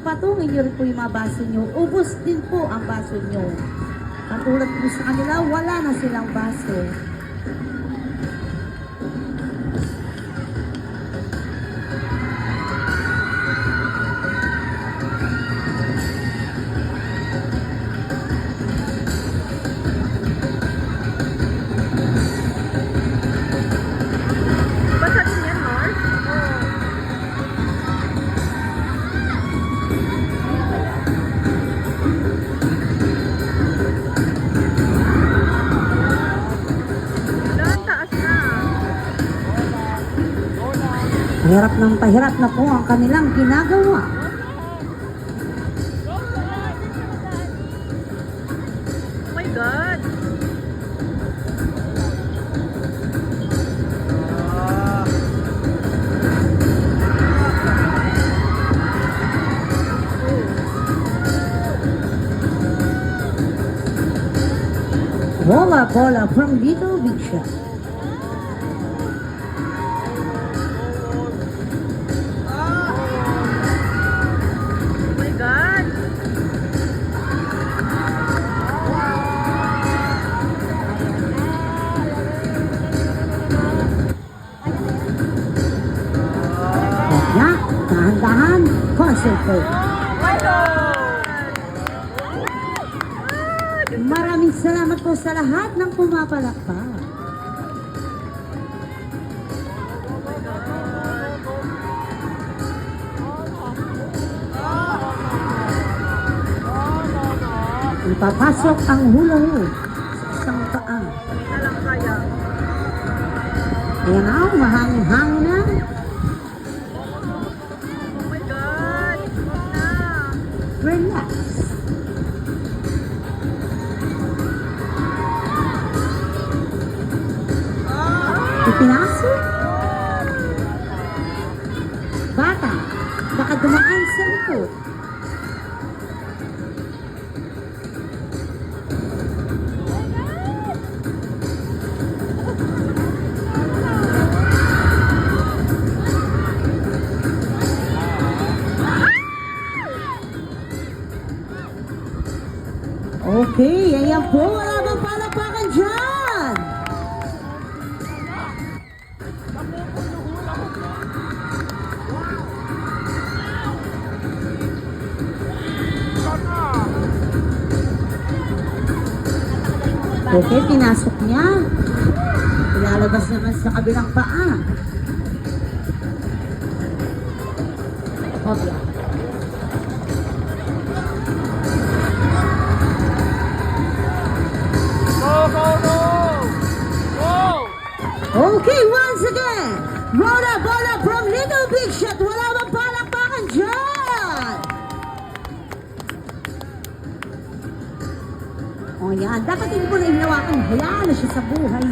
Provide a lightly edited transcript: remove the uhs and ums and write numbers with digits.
Patungin niyo rin po yung mga baso niyo. Ubos din po ang baso niyo. Katulad po sa kanila, wala na silang baso. Basa din yan, Mars? Doon, taas na. Pahirap ng pahirap na po ang kanilang ginagawa. Oh my God. Bola from Little Big Shot. Oh my God. Kaya, dahan-dahan, concentrate. Maraming salamat po sa lahat ng pumapalakpak. Ipapasok ang hula hoop sa isang paa. Hindi na lang kaya. Ayan na, mahangin-hangin na. Oh my God. Huwag na. Relax. Ipinasok. Bata, baka dumaan sa likod. Okay, ayan po. Wala bang palakpakan dyan? Okay, pinasok niya. Ilalabas naman sa kabilang paa. Okay. Okay, once again, bola from Little Big Shot. Wala bang palakpakan dyan? O yan, dapat hindi mo na hinawakan. Hayaan na siya sa buhay.